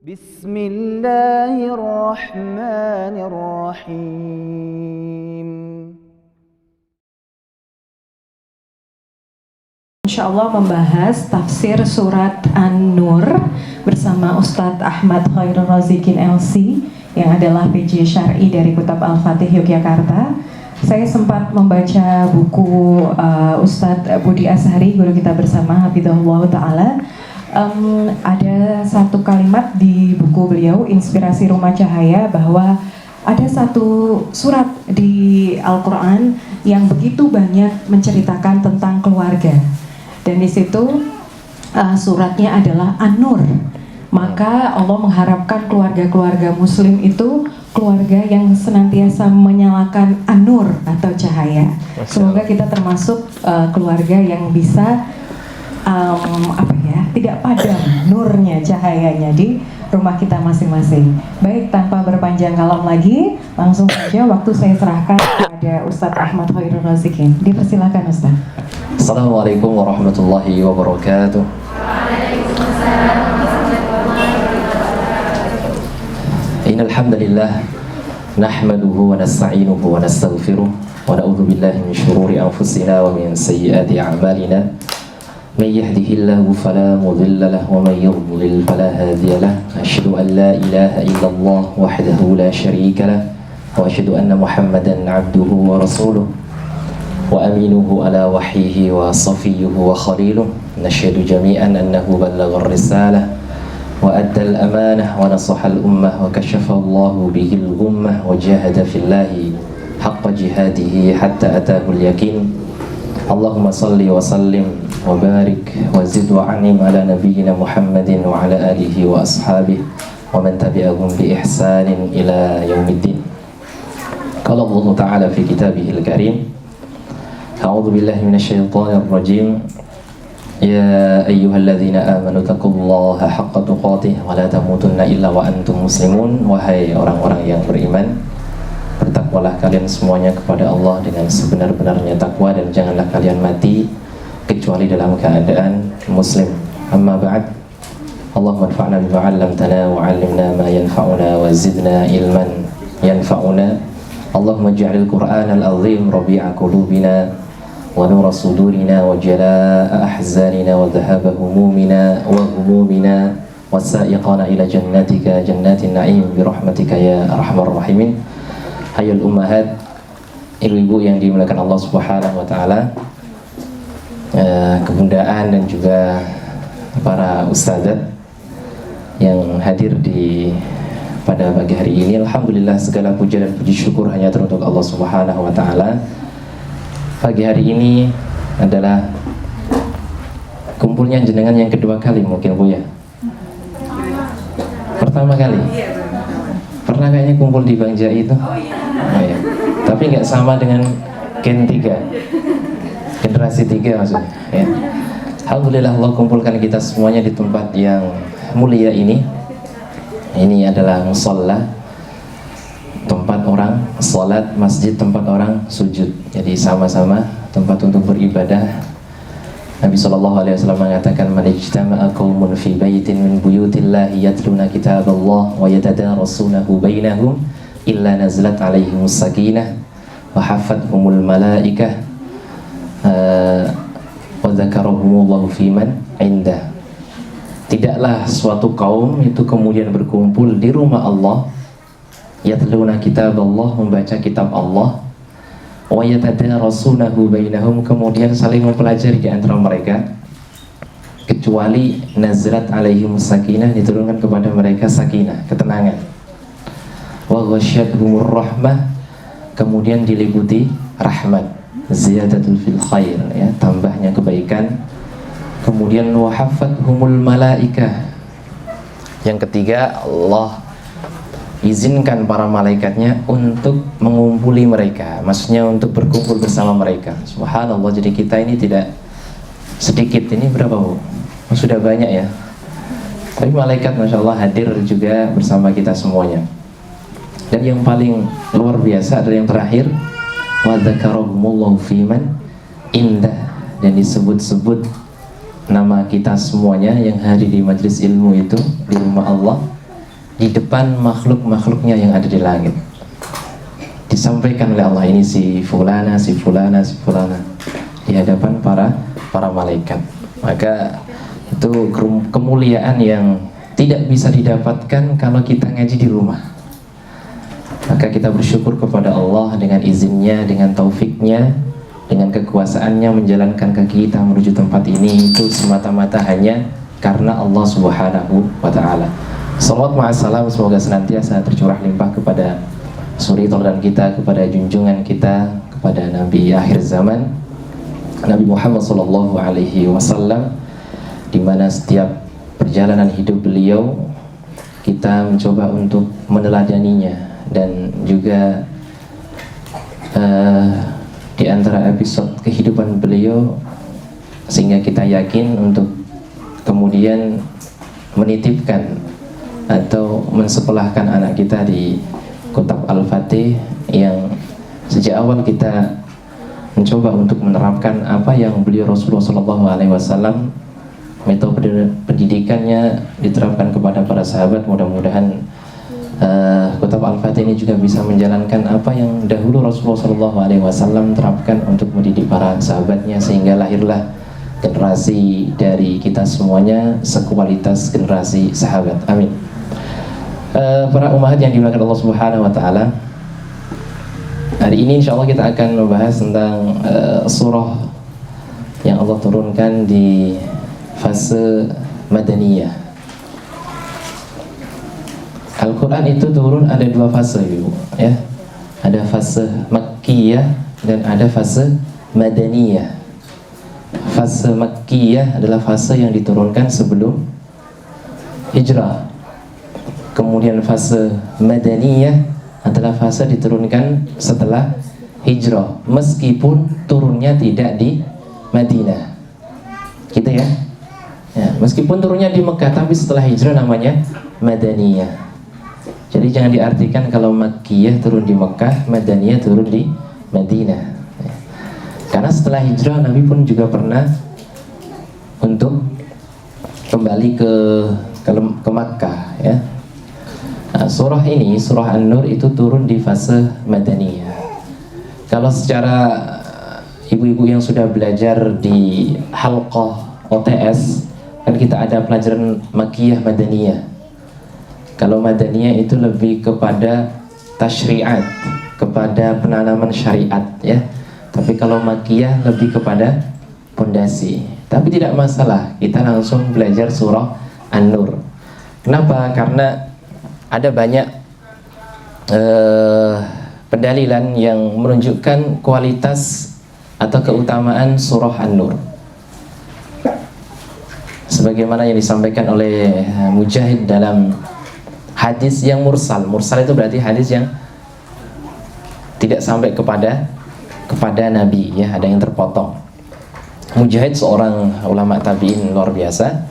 Bismillahirrahmanirrahim. Insya Allah membahas tafsir surat An-Nur bersama Ustadz Ahmad Khairul Razikin LC yang adalah PJ Syar'i dari Kutab Al-Fatih Yogyakarta. Saya sempat membaca buku Ustadz Budi Ashari, guru kita bersama, Hafizahullah Ta'ala. Ada satu kalimat di buku beliau, Inspirasi Rumah Cahaya, bahwa ada satu surat di Al-Quran yang begitu banyak menceritakan tentang keluarga. Dan di situ suratnya adalah An-Nur. Maka Allah mengharapkan keluarga-keluarga muslim itu keluarga yang senantiasa menyalakan An-Nur atau cahaya. Semoga kita termasuk keluarga yang bisa tidak padam nurnya, cahayanya di rumah kita masing-masing. Baik, tanpa berpanjang kalam lagi, langsung saja waktu saya serahkan kepada Ustadz Ahmad Khairul Razikin. Dipersilakan Ustadz. Assalamualaikum warahmatullahi wabarakatuh. Innal hamdalillah nahmaduhu wa nasta'inuhu wa nastaghfiruh wa na'udzu billahi min shururi anfusina wa min sayyiati a'malina. من يهده الله فلا مضل له ومن يضلل فلا هادي له أشهد أن لا إله إلا الله وحده لا شريك له وأشهد أن محمدا عبده ورسوله وأمينه على وحيه وصفيه وخليله نشهد جميعا أنه بلغ الرسالة وأدى الأمانة ونصح الأمة وكشف الله به الغمة وجاهد في الله حق جهاده حتى أتاه اليقين. Allahumma salli wa sallim wa barik wa zid wa anim ala nabiyyina Muhammadin wa ala alihi wa ashabihi wa man tabi'ahum bi ihsanin ila yaumiddin. Qala Allah Ta'ala fi kitabihil karim, a'udzu billahi minasyaitonir rajim, ya ayyuhalladzina amanu taqullaha haqqa tuqatih wa la tamutunna illa wa antum muslimun. Wahai orang-orang yang beriman, bertakwalah kalian semuanya kepada Allah dengan sebenar-benarnya takwa, dan janganlah kalian mati kecuali dalam keadaan muslim. Amma ba'd, Allahumma anfa'na bima 'allamtana wa 'allimna ma yanfa'una wa zidna ilman yanfa'una. Allahumma ij'alil Qur'anal 'azim rabi'a qulubina wa nura sudurina wa jalaa'a ahzanina wa dhahaba humumina wa humumina wa sa'iqana ila jannatika jannatin na'im bi rahmatika ya arhamar rahimin. Hayal ummahat, ibu-ibu yang dimuliakan Allah Subhanahu wa Ta'ala, kebundaan dan juga para ustadzat yang hadir pada pagi hari ini. Alhamdulillah, segala puja dan puji syukur hanya teruntuk Allah Subhanahu wa Ta'ala. Pagi hari ini adalah kumpulnya jenengan yang kedua kali mungkin, Bu ya? Pertama kali? Pernah kayaknya kumpul di Bang Jai itu? Oh ya. Tapi nggak sama dengan Gen 3, generasi 3 maksudnya ya. Alhamdulillah Allah kumpulkan kita semuanya di tempat yang mulia ini. Ini adalah musalla, tempat orang salat, masjid tempat orang sujud. Jadi sama-sama tempat untuk beribadah. Nabi SAW mengatakan, man ijtama'a qaumun fi baitin min buyutillahi yatluna kitaballah wa yatadarasunahu bainahum illa nazalat alaihimus sakinah wa hafathumul malaikah wa dzakarahumullahu fiman indah. Tidaklah suatu kaum itu kemudian berkumpul di rumah Allah, yatluna kitaballah, membaca kitab Allah, wa yatadarasunahu bainahum, kemudian saling mempelajari di antara mereka, kecuali nazalat alaihimus sakinah, diturunkan kepada mereka sakinah, ketenangan, wa ghasyiyatuhumur rahmah, kemudian diliputi rahmat, ziyadatul fil khair ya, tambahnya kebaikan, kemudian wa hafathumul malaikah, yang ketiga Allah izinkan para malaikatnya untuk mengumpuli mereka, maksudnya untuk berkumpul bersama mereka. Subhanallah, jadi kita ini tidak sedikit, ini berapa Bu? Oh, sudah banyak ya. Tapi malaikat Masya Allah hadir juga bersama kita semuanya. Dan yang paling luar biasa adalah yang terakhir, wa dzakarahumullahu fiman indah, dan disebut-sebut nama kita semuanya yang hadir di majelis ilmu itu di rumah Allah di depan makhluk-makhluknya yang ada di langit. Disampaikan oleh Allah, ini si fulana, si fulana, si fulana, di hadapan para malaikat. Maka itu kemuliaan yang tidak bisa didapatkan kalau kita ngaji di rumah. Maka kita bersyukur kepada Allah dengan izinnya, dengan taufiknya, dengan kekuasaannya menjalankan kaki kita menuju tempat ini itu semata-mata hanya karena Allah Subhanahu wa ta'ala. Salawat ma'assalam semoga senantiasa tercurah limpah kepada suri teladan kita, kepada junjungan kita, kepada Nabi akhir zaman, Nabi Muhammad sallallahu alaihi wasallam, di mana setiap perjalanan hidup beliau kita mencoba untuk meneladaninya. Dan juga di antara episode kehidupan beliau sehingga kita yakin untuk kemudian menitipkan atau mensekolahkan anak kita di Kitab Al-Fatih, yang sejak awal kita mencoba untuk menerapkan apa yang beliau Rasulullah SAW, metode pendidikannya diterapkan kepada para sahabat. Mudah-mudahan Kitab Al-Fatih ini juga bisa menjalankan apa yang dahulu Rasulullah SAW terapkan untuk mendidik para sahabatnya, sehingga lahirlah generasi dari kita semuanya sekualitas generasi sahabat. Amin. Para umat yang dimuliakan Allah Subhanahu wa ta'ala, hari ini insya Allah kita akan membahas tentang surah yang Allah turunkan di fase Madaniyah. Al-Quran itu turun ada dua fase, Ibu, ya. Ada fase Makkiyah dan ada fase Madaniyah. Fase Makkiyah adalah fase yang diturunkan sebelum hijrah. Kemudian fase Madaniyah adalah fase diturunkan setelah hijrah, meskipun turunnya tidak di Madinah, gitu ya. Meskipun turunnya di Mekah, tapi setelah hijrah namanya Madaniyah. Jadi jangan diartikan kalau Makkiyah turun di Mekah, Madaniyah turun di Madinah. Karena setelah hijrah Nabi pun juga pernah untuk kembali ke Makkah, ya. Nah, surah ini, surah An-Nur itu turun di fase Madaniyah. Kalau secara ibu-ibu yang sudah belajar di halqah OTS, kan kita ada pelajaran Makkiyah, Madaniyah. Kalau Madaniyah itu lebih kepada tasyri'at, kepada penanaman syariat, ya. Tapi kalau Makkiyah lebih kepada pondasi. Tapi tidak masalah, kita langsung belajar surah An-Nur. Kenapa? Karena ada banyak pendalilan yang menunjukkan kualitas atau keutamaan surah An-Nur. Sebagaimana yang disampaikan oleh Mujahid dalam hadis yang mursal. Mursal itu berarti hadis yang tidak sampai kepada Nabi, ya, ada yang terpotong. Mujahid seorang ulama tabi'in luar biasa,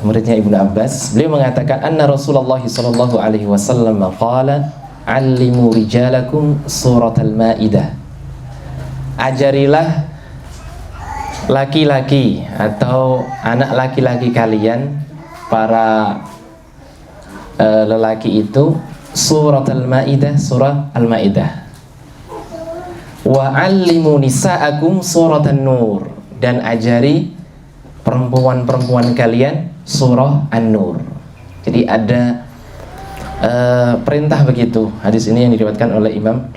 muridnya Ibnu Abbas. Beliau mengatakan anna Rasulullah sallallahu alaihi wasallam qala allimu rijalakum surat al-Maidah. Ajarilah laki-laki atau anak laki-laki kalian, para lelaki itu, surat Al-Maidah, surah Al-Maidah. Wa 'allimu nisa'akum surat An-Nur, dan ajari perempuan-perempuan kalian surah An-Nur. Jadi ada perintah begitu. Hadis ini yang diriwayatkan oleh Imam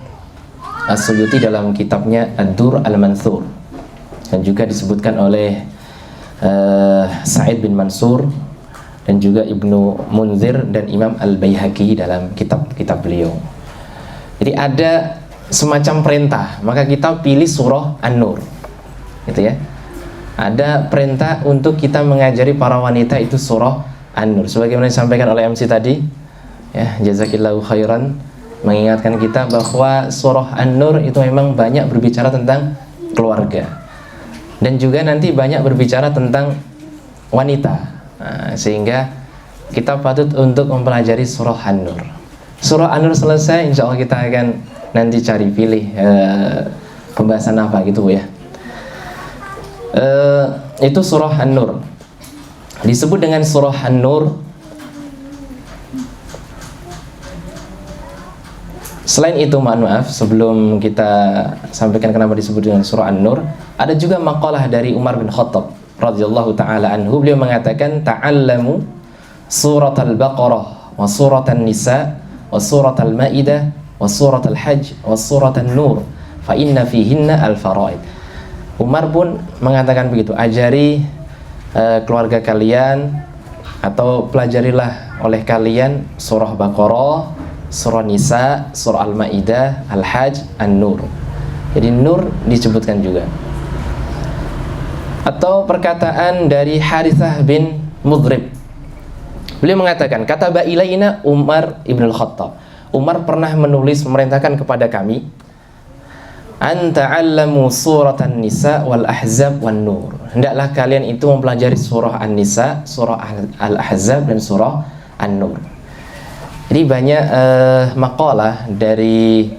As-Suyuti dalam kitabnya Ad-Dur Al-Mansur, dan juga disebutkan oleh Sa'id bin Mansur dan juga Ibnu Munzir dan Imam Al-Baihaqi dalam kitab-kitab beliau. Jadi ada semacam perintah, maka kita pilih surah An-Nur, gitu ya. Ada perintah untuk kita mengajari para wanita itu surah An-Nur, sebagaimana disampaikan oleh MC tadi, ya, jazakillahu khairan, mengingatkan kita bahwa surah An-Nur itu memang banyak berbicara tentang keluarga, dan juga nanti banyak berbicara tentang wanita. Nah, sehingga kita patut untuk mempelajari surah An-Nur. Surah An-Nur selesai, insya Allah kita akan nanti cari pilih pembahasan apa gitu, ya. Itu surah An-Nur. Disebut dengan surah An-Nur Selain itu, maaf sebelum kita sampaikan kenapa disebut dengan surah An-Nur, ada juga maqalah dari Umar bin Khattab radhiyallahu taala anhu. Beliau mengatakan, ta'allamu surat al-Baqarah wa surat an-Nisa wa surat al-Maidah wa surat al-Hajj wa surat an-Nur fa inna fihinna al-faraid. Umar pun mengatakan begitu, ajari keluarga kalian atau pelajarilah oleh kalian surah Baqarah, surah Nisa, surah Al-Maidah, Al-Hajj, An-Nur. Jadi Nur disebutkan juga. Atau perkataan dari Harithah bin Mudrib, beliau mengatakan, kataba ilaina Umar ibn al-Khattab, Umar pernah menulis memerintahkan kepada kami, an ta'allamu surat An-Nisa wal Ahzab wan Nur, hendaklah kalian itu mempelajari surah An-Nisa, surah Al-Ahzab dan surah An-Nur. Jadi banyak maqalah dari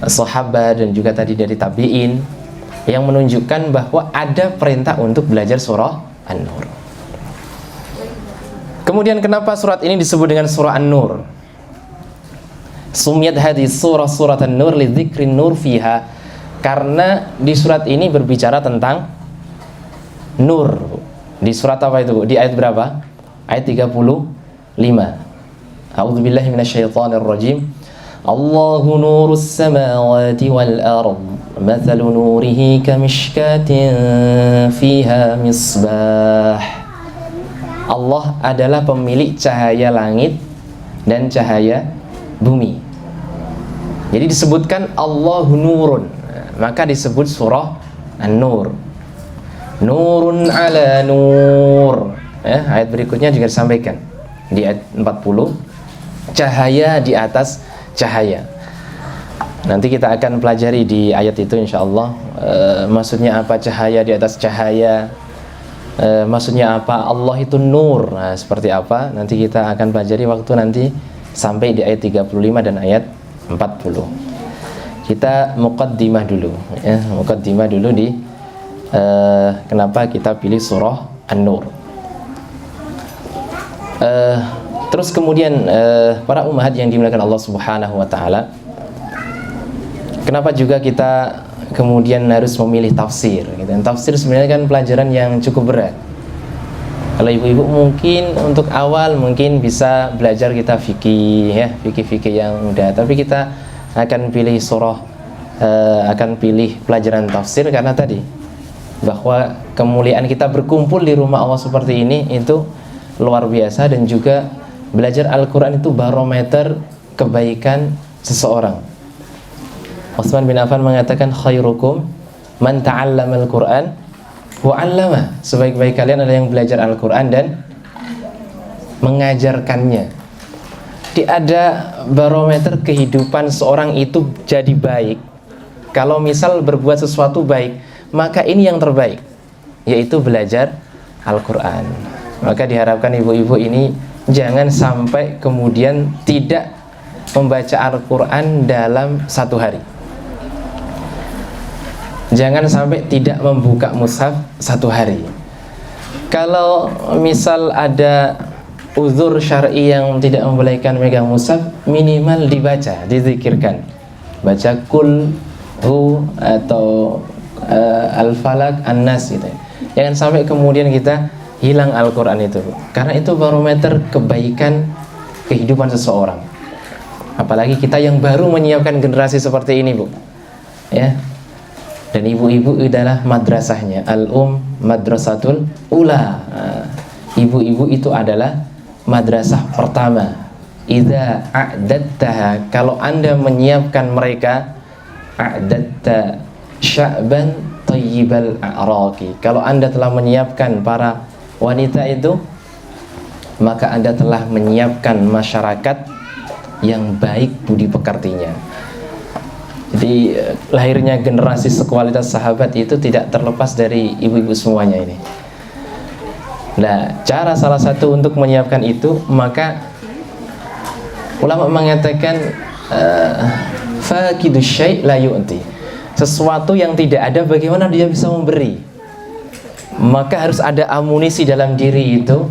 sahabat dan juga tadi dari tabi'in yang menunjukkan bahwa ada perintah untuk belajar surah An-Nur. Kemudian kenapa surat ini disebut dengan surah An-Nur? Sumiyat hadhihi surah surat An-Nur li dzikrin nur fiha, karena di surat ini berbicara tentang nur. Di surat apa itu? Di ayat berapa? Ayat 35. A'udzubillahi minasyaitonirrajim. Allahu nurus samawati wal ard, mathalu nurihi kamishkatin fiha misbah. Allah adalah pemilik cahaya langit dan cahaya bumi. Jadi disebutkan Allahu nurun, maka disebut surah An-Nur. Nurun ala nur. Ayat berikutnya juga disampaikan di ayat 40, cahaya di atas cahaya. Nanti kita akan pelajari di ayat itu insyaallah, maksudnya apa cahaya di atas cahaya, maksudnya apa Allah itu nur, nah, seperti apa nanti kita akan pelajari waktu nanti sampai di ayat 35 dan ayat 40. Kita muqaddimah dulu ya, muqaddimah dulu di kenapa kita pilih surah An-Nur. Terus kemudian para ummahat yang dimuliakan Allah Subhanahu wa taala, kenapa juga kita kemudian harus memilih tafsir gitu. Dan tafsir sebenarnya kan pelajaran yang cukup berat. Kalau ibu-ibu mungkin untuk awal mungkin bisa belajar kita fikih ya, fikih-fikih yang mudah, tapi kita akan pilih surah, akan pilih pelajaran tafsir karena tadi bahwa kemuliaan kita berkumpul di rumah Allah seperti ini itu luar biasa, dan juga belajar Al-Quran itu barometer kebaikan seseorang. Utsman bin Affan mengatakan, khairukum man ta'allama al-Quran wa 'allama, sebaik-baik kalian adalah yang belajar Al-Quran dan mengajarkannya. Jadi ada barometer kehidupan seorang itu jadi baik kalau misal berbuat sesuatu baik, maka ini yang terbaik, yaitu belajar Al-Quran. Maka diharapkan ibu-ibu ini jangan sampai kemudian tidak membaca Al-Quran dalam satu hari. Jangan sampai tidak membuka mushaf satu hari. Kalau misal ada uzur syar'i yang tidak membolehkan megang mushaf, minimal dibaca, dizikirkan. Baca kul hu atau al-falak, an-nas gitu. Jangan sampai kemudian kita hilang Al-Quran itu, karena itu barometer kebaikan kehidupan seseorang. Apalagi kita yang baru menyiapkan generasi seperti ini, Bu ya. Dan ibu-ibu adalah madrasahnya, madrasatul ula. Ibu-ibu itu adalah madrasah pertama. Idza a'dattaha, kalau Anda menyiapkan mereka, a'datta sya'ban tayyibal a'raqi, kalau Anda telah menyiapkan para wanita itu, maka Anda telah menyiapkan masyarakat yang baik budi pekertinya. Jadi lahirnya generasi sekualitas sahabat itu tidak terlepas dari ibu-ibu semuanya ini. Nah, cara salah satu untuk menyiapkan itu, maka ulama mengatakan faqidu syai' la yu'ti, sesuatu yang tidak ada bagaimana dia bisa memberi. Maka harus ada amunisi dalam diri itu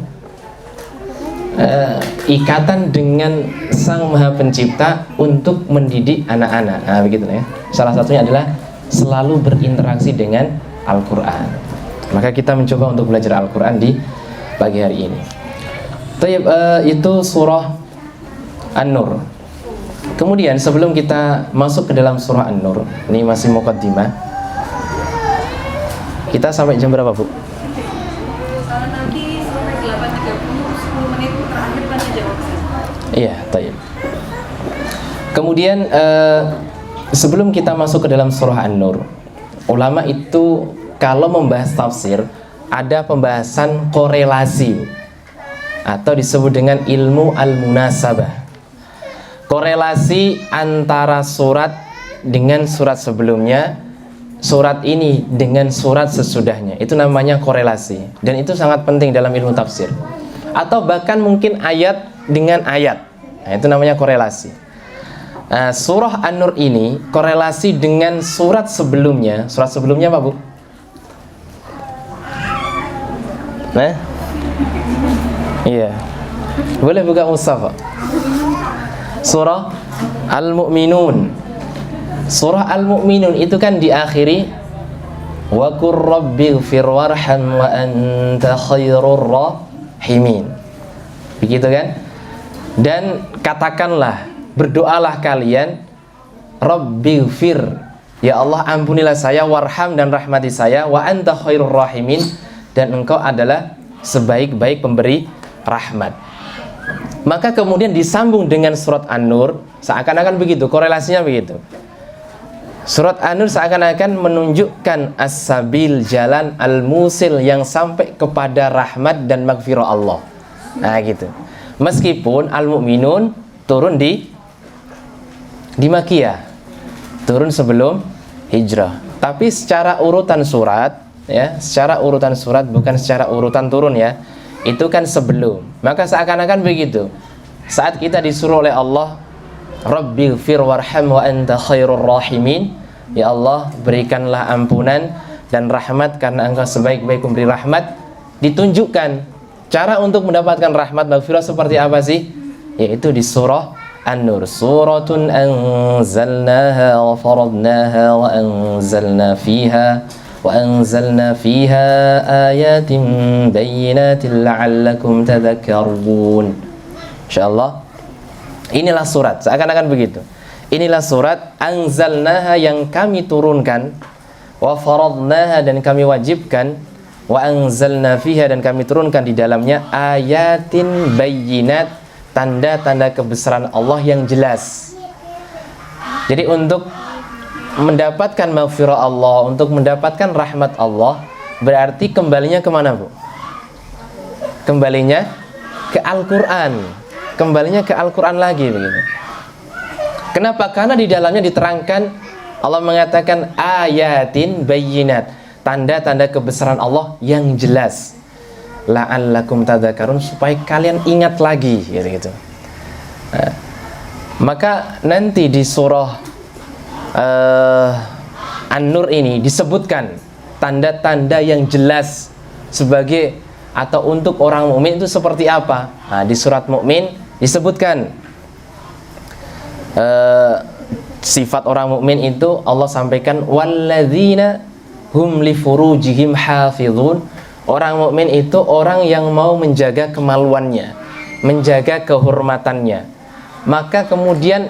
ikatan dengan Sang Maha Pencipta untuk mendidik anak-anak. Nah, begitu ya. Salah satunya adalah selalu berinteraksi dengan Al-Quran. Maka kita mencoba untuk belajar Al-Quran di pagi hari ini. Itu surah An-Nur. Kemudian sebelum kita masuk ke dalam surah An-Nur, ini masih muqaddimah. Kita sampai jam berapa, Bu? Nanti sampai 8.30, 10 menit terakhir tanya jawab. Iya, tayyib. Kemudian sebelum kita masuk ke dalam surah An-Nur, ulama itu kalau membahas tafsir ada pembahasan korelasi atau disebut dengan ilmu al-munasabah. Korelasi antara surat dengan surat sebelumnya, surat ini dengan surat sesudahnya, itu namanya korelasi, dan itu sangat penting dalam ilmu tafsir. Atau bahkan mungkin ayat dengan ayat, nah, itu namanya korelasi. Surah An-Nur ini korelasi dengan surat sebelumnya. Surat sebelumnya apa, Bu? Nah, iya, boleh buka mushaf, Pak. Surah Al-Mu'minun. Surah Al-Mu'minun itu kan diakhiri wa qur rabbighfir warham wa anta khairur rahimin. Begitu kan? Dan katakanlah, berdoalah kalian, rabbighfir, ya Allah ampunilah saya, warham dan rahmati saya, wa anta khairur rahimin, dan engkau adalah sebaik-baik pemberi rahmat. Maka kemudian disambung dengan surat An-Nur, seakan-akan begitu, korelasinya begitu. Surat An-Nur seakan-akan menunjukkan as-sabil, jalan al-musil yang sampai kepada rahmat dan maghfirah Allah. Nah gitu. Meskipun Al-Mu'minun turun di Makkiyah, turun sebelum hijrah. Tapi secara urutan surat, ya, secara urutan surat, bukan secara urutan turun ya, itu kan sebelum. Maka seakan-akan begitu. Saat kita disuruh oleh Allah, Rabbighfir warham wa anta khairur rahimin, ya Allah berikanlah ampunan dan rahmat karena engkau sebaik-baik pemberi rahmat. Ditunjukkan cara untuk mendapatkan rahmat maghfirah seperti apa sih? Yaitu di surah An-Nur. Suratun anzalnaha wa faradnaha wa anzalna fiha ayatin bayyinatin la'allakum tadhakkarun. Insyaallah inilah surat, seakan-akan begitu. Inilah surat anzalnaha yang kami turunkan, wa faradnaha dan kami wajibkan, wa anzalna fiha dan kami turunkan di dalamnya ayatin bayyinat, tanda-tanda kebesaran Allah yang jelas. Jadi untuk mendapatkan maghfirah Allah, untuk mendapatkan rahmat Allah, berarti kembalinya kemana, Bu? Kembalinya ke Al-Quran. Kembalinya ke Al-Quran lagi begitu. Kenapa? Karena di dalamnya diterangkan, Allah mengatakan ayatin bayyinat, tanda-tanda kebesaran Allah yang jelas. La'allakum tadzakarun, supaya kalian ingat lagi gitu. Nah, maka nanti di surah An-Nur ini disebutkan tanda-tanda yang jelas sebagai atau untuk orang mukmin itu seperti apa. Nah, di surat Mukmin disebutkan sifat orang mukmin itu Allah sampaikan walladzina hum li furujihim hafizun. Orang mukmin itu orang yang mau menjaga kemaluannya, menjaga kehormatannya. Maka kemudian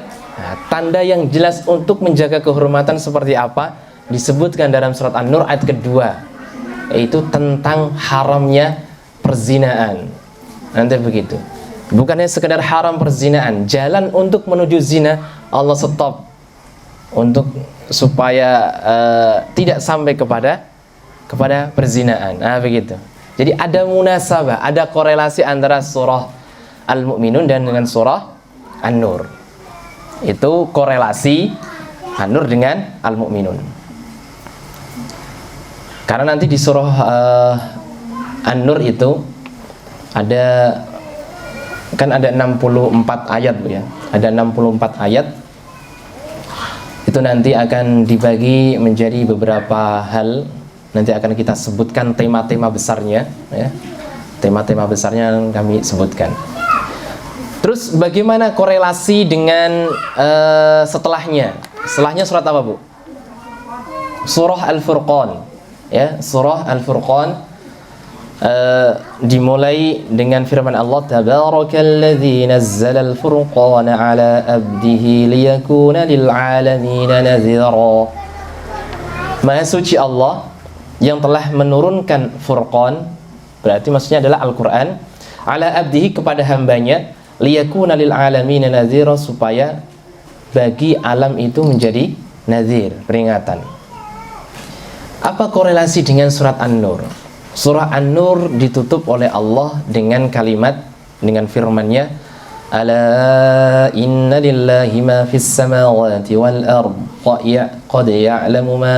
tanda yang jelas untuk menjaga kehormatan seperti apa disebutkan dalam surat An-Nur ayat kedua, yaitu tentang haramnya perzinaan. Nanti begitu. Bukannya sekedar haram perzinaan, jalan untuk menuju zina Allah stop untuk supaya tidak sampai kepada perzinaan. Nah, begitu. Jadi ada munasabah, ada korelasi antara surah Al-Mu'minun dan dengan surah An-Nur. Itu korelasi An-Nur dengan Al-Mu'minun. Karena nanti di surah An-Nur itu ada kan ada 64 ayat, Bu ya. Ada 64 ayat. Itu nanti akan dibagi menjadi beberapa hal. Nanti akan kita sebutkan tema-tema besarnya ya. Tema-tema besarnya yang kami sebutkan. Terus bagaimana korelasi dengan setelahnya? Setelahnya surat apa, Bu? Surah Al-Furqan. Ya, surah Al-Furqan dimulai dengan firman Allah, Tabarakalladzi nazzala al-furqana ala abdihi liyakuna lil alamin nadhira. Maha suci Allah yang telah menurunkan Furqan, berarti maksudnya adalah Al-Qur'an, ala abdihi kepada hambanya, liyakuna lil alamin nadhira, supaya bagi alam itu menjadi nadhir, peringatan. Apa korelasi dengan surat An-Nur? Surah An-Nur ditutup oleh Allah dengan kalimat, dengan firman-Nya, Ala inna lillahi ma fis samawati wal ard qad ya'lamu ma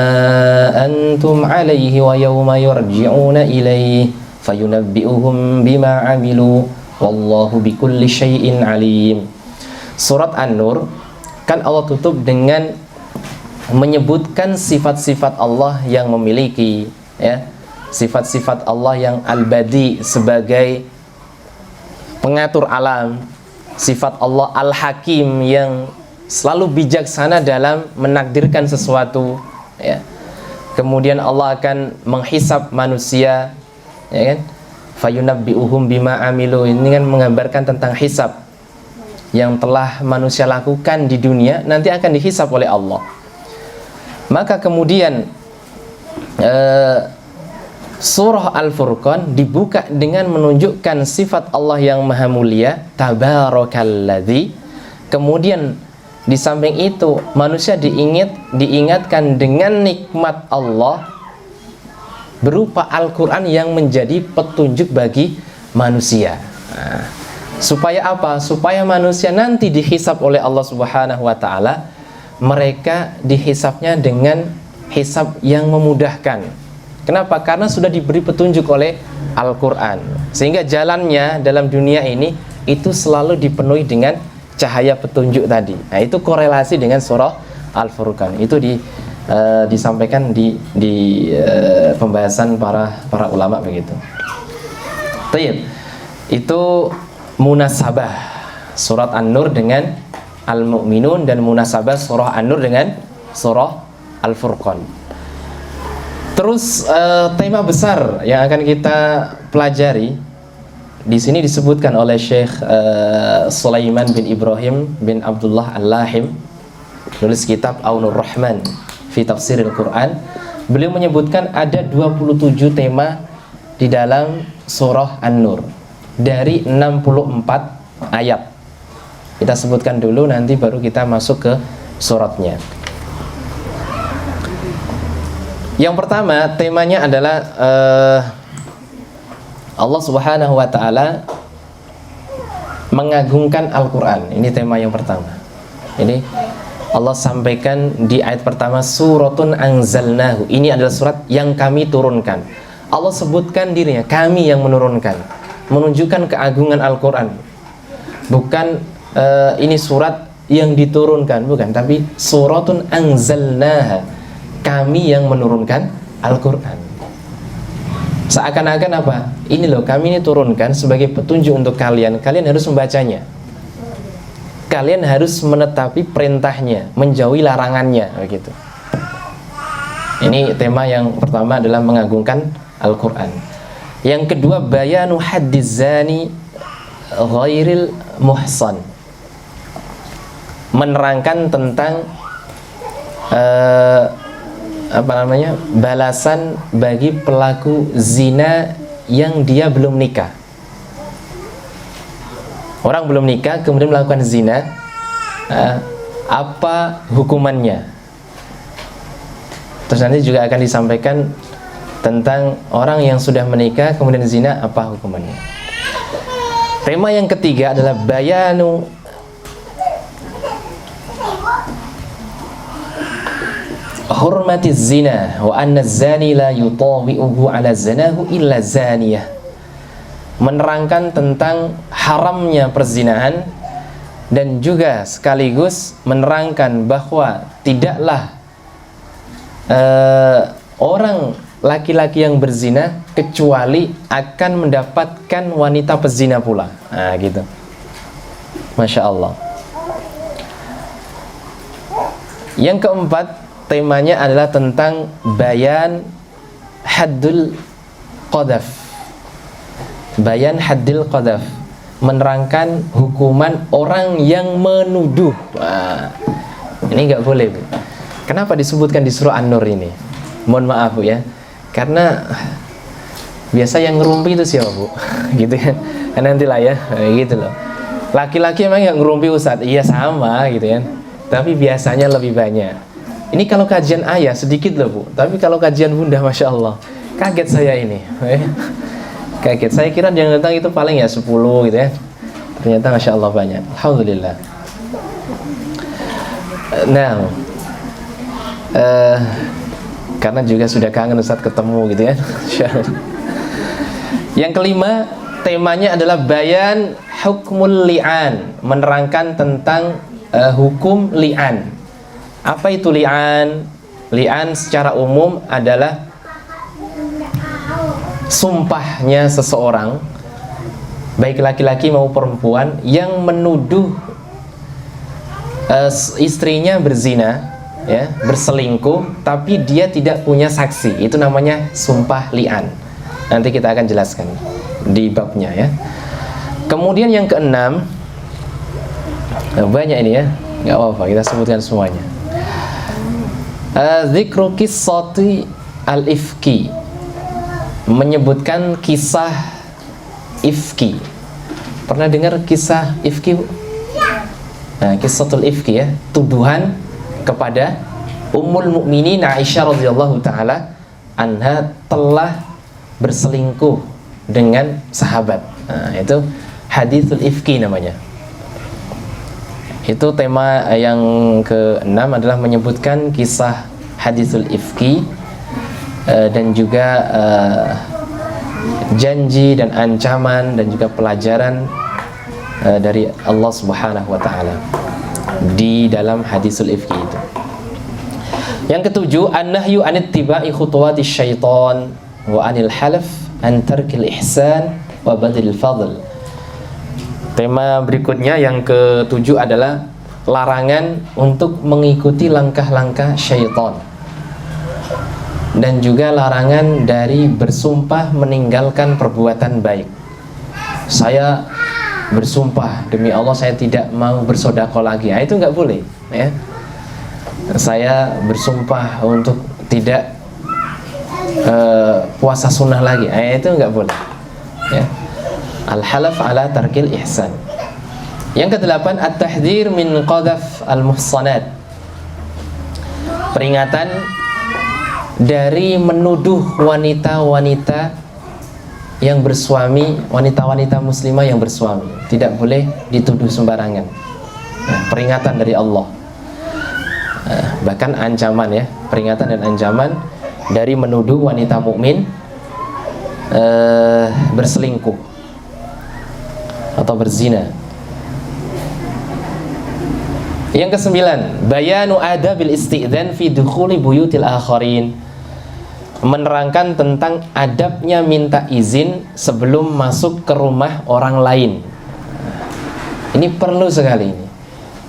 antum alaihi wa yawma yurji'una ilaihi fayunabbi'uhum bima 'amilu wallahu bikulli syai'in alim. Surat An-Nur kan Allah tutup dengan menyebutkan sifat-sifat Allah yang memiliki, ya, sifat-sifat Allah yang al-badi sebagai pengatur alam, sifat Allah al-hakim yang selalu bijaksana dalam menakdirkan sesuatu, ya. Kemudian Allah akan menghisab manusia, ya kan? Fayunabbi'uhum bima amilu, ini kan menggambarkan tentang hisab yang telah manusia lakukan di dunia nanti akan dihisab oleh Allah. Maka kemudian surah Al-Furqan dibuka dengan menunjukkan sifat Allah yang maha mulia, Tabarakalladzi. Kemudian di samping itu manusia diingatkan dengan nikmat Allah berupa Al-Quran yang menjadi petunjuk bagi manusia. Nah, supaya apa? Supaya manusia nanti dihisab oleh Allah Subhanahu wa ta'ala, mereka dihisabnya dengan hisab yang memudahkan. Kenapa? Karena sudah diberi petunjuk oleh Al-Quran, sehingga jalannya dalam dunia ini itu selalu dipenuhi dengan cahaya petunjuk tadi. Nah, itu korelasi dengan surah Al-Furqan. Itu disampaikan di pembahasan para ulama begitu. Tayyib. Itu munasabah surat An-Nur dengan Al-Mu'minun dan munasabah surah An-Nur dengan surah Al-Furqan. Terus tema besar yang akan kita pelajari di sini disebutkan oleh Syekh Sulaiman bin Ibrahim bin Abdullah Al-Lahim, nulis kitab Aunur Rahman fi Tafsiril Quran. Beliau menyebutkan ada 27 tema di dalam surah An-Nur dari 64 ayat. Kita sebutkan dulu, nanti baru kita masuk ke suratnya. Yang pertama temanya adalah Allah Subhanahu wa ta'ala mengagungkan Al-Quran. Ini tema yang pertama. Ini Allah sampaikan di ayat pertama, Suratun anzalnahu. Ini adalah surat yang kami turunkan. Allah sebutkan dirinya, kami yang menurunkan, menunjukkan keagungan Al-Quran. Bukan ini surat yang diturunkan, bukan, tapi Suratun anzalnaha, kami yang menurunkan Al-Quran. Seakan-akan apa? Ini loh, kami ini turunkan sebagai petunjuk untuk kalian. Kalian harus membacanya. Kalian harus menetapi perintahnya, menjauhi larangannya, begitu. Ini tema yang pertama adalah mengagungkan Al-Quran. Yang kedua, bayanu haddiz zani ghairil muhsan, menerangkan tentang balasan bagi pelaku zina yang dia belum nikah. Orang belum nikah kemudian melakukan zina, apa hukumannya? Terus nanti juga akan disampaikan tentang orang yang sudah menikah kemudian zina, apa hukumannya. Tema yang ketiga adalah bayanu hurmatiz zina wa anna zani la yutawi'uhu ala zanahu illa zaniyah, menerangkan tentang haramnya perzinahan dan juga sekaligus menerangkan bahwa tidaklah orang laki-laki yang berzina kecuali akan mendapatkan wanita pezina pula. Nah, gitu. Masya Allah. Yang keempat, temanya adalah tentang bayan haddul qadhaf. Bayan haddul qadhaf, menerangkan hukuman orang yang menuduh. Wah, ini nggak boleh, Bu. Kenapa disebutkan di surah An-Nur ini? Mohon maaf, Bu, ya. Karena biasa yang ngerumpi itu siapa, Bu? Gitu kan. Nantilah ya, gitu loh. Laki-laki emang yang ngerumpi Ustaz? Iya sama gitu kan. Tapi biasanya lebih banyak. Ini kalau kajian ayah sedikit loh, Bu. Tapi kalau kajian bunda, Masya Allah, kaget saya ini. Kaget. Saya kira yang datang itu paling ya 10 gitu ya. Ternyata Masya Allah banyak. Alhamdulillah. Nah, karena juga sudah kangen Ustaz ketemu gitu ya. Yang kelima, temanya adalah bayan hukmul li'an, menerangkan tentang hukum li'an. Apa itu li'an? Li'an secara umum adalah sumpahnya seseorang, baik laki-laki maupun perempuan, yang menuduh istrinya berzina, ya, berselingkuh, tapi dia tidak punya saksi. Itu namanya sumpah li'an. Nanti kita akan jelaskan di babnya ya. Kemudian yang keenam, banyak ini ya, nggak apa-apa kita sebutkan semuanya. Dzikru qissati al-ifki, menyebutkan kisah ifki. Pernah dengar kisah ifki, Bu? Nah, kisahul ifki ya, tuduhan kepada Ummul Mukminin Aisyah radhiyallahu taala anha telah berselingkuh dengan sahabat. Nah, itu haditsul ifki namanya. Itu tema yang ke-6 adalah menyebutkan kisah haditsul ifki dan juga janji dan ancaman dan juga pelajaran dari Allah Subhanahu wa taala di dalam hadisul ifki itu. Yang ketujuh, an-nahyu anittiba'i khutuwatis syaitan wa anil halaf an tarkil ihsan wa badil fadl. Tema berikutnya yang ketujuh adalah larangan untuk mengikuti langkah-langkah syaitan, dan juga larangan dari bersumpah meninggalkan perbuatan baik. Saya bersumpah demi Allah saya tidak mau bersedekah lagi. Nah, itu nggak boleh ya. Saya bersumpah untuk tidak puasa sunnah lagi. Nah, itu nggak boleh ya. Al-halaf ala tarkil ihsan. Yang kedelapan, at-tahdhir min qadhaf al-muhsanat, peringatan dari menuduh wanita-wanita yang bersuami, wanita-wanita muslimah yang bersuami. Tidak boleh dituduh sembarangan. Nah, peringatan dari Allah. Bahkan ancaman ya, peringatan dan ancaman dari menuduh wanita mukmin berselingkuh atau berzina. Yang kesembilan, bayanu adabil isti'dzan fi dukhuli buyutil akharin, menerangkan tentang adabnya minta izin sebelum masuk ke rumah orang lain. Ini perlu sekali ini.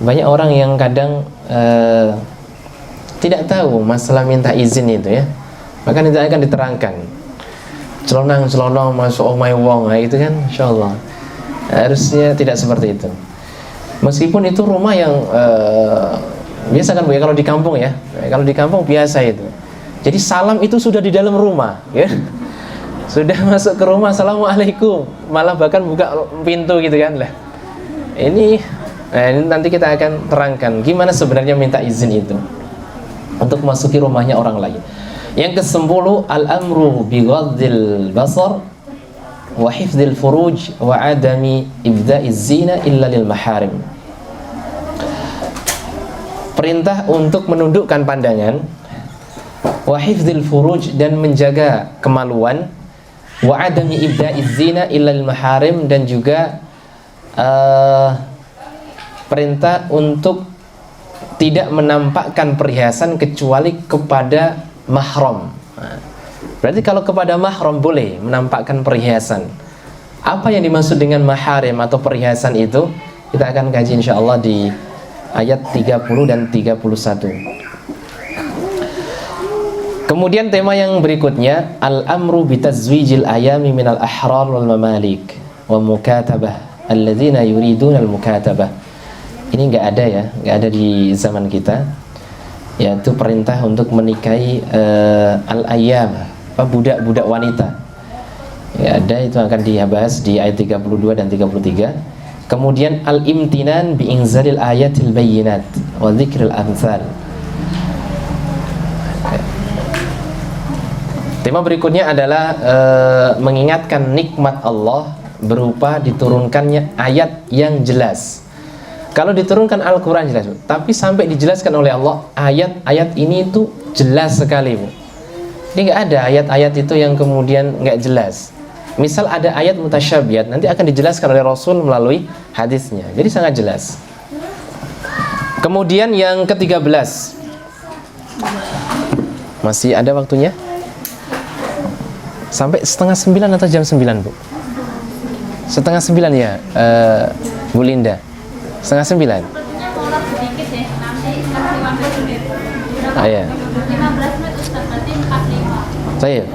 Banyak orang yang kadang tidak tahu masalah minta izin itu ya. Maka nanti akan diterangkan. Celonang-celonong masuk omai wong, nah, itu kan insyaallah. Harusnya tidak seperti itu. Meskipun itu rumah yang biasa kan Bu ya, kalau di kampung ya. Kalau di kampung biasa itu. Jadi salam itu sudah di dalam rumah ya. Sudah masuk ke rumah, assalamualaikum, malah bahkan buka pintu gitu kan lah. Ini nanti kita akan terangkan gimana sebenarnya minta izin itu untuk masuki rumahnya orang lain. Yang ke-10, al-amru bi ghaddil basar wa hifdzil furuj wa adami ibda'iz zina illa lil maharim. Perintah untuk menundukkan pandangan, wa hifdzil furuj, dan menjaga kemaluan, wa adami ibda'iz zina illa lil maharim, dan juga perintah untuk tidak menampakkan perhiasan kecuali kepada mahram. Berarti kalau kepada mahram boleh menampakkan perhiasan. Apa yang dimaksud dengan maharim atau perhiasan itu Kita akan kaji insyaallah di ayat 30 dan 31. Kemudian tema yang berikutnya, al-amru bitazwijil ayami minal ahrar wal mamalik wa mukatabah alladzina yuriduna al-mukatabah. Ini enggak ada ya, enggak ada di zaman kita, yaitu perintah untuk menikahi al-ayyam, budak-budak wanita. Ya, ada, itu akan dibahas di ayat 32 dan 33. Kemudian al-imtinan bi inzalil ayatil bayyinat wa dzikril amsal. Tema berikutnya adalah mengingatkan nikmat Allah berupa diturunkannya ayat yang jelas. Kalau diturunkan Al-Quran jelas, tapi sampai dijelaskan oleh Allah, ayat-ayat ini itu jelas sekali, Bu. Ini nggak ada ayat-ayat itu yang kemudian nggak jelas. Misal ada ayat mutasyabihat, nanti akan dijelaskan oleh Rasul melalui hadisnya. Jadi sangat jelas. Kemudian yang ke-13. Masih ada waktunya? Sampai setengah 9 atau jam 9, Bu? Setengah 9 ya, Bu Linda. Setengah 9. Iya. 15 menit Ustaz, berarti 45. Baik.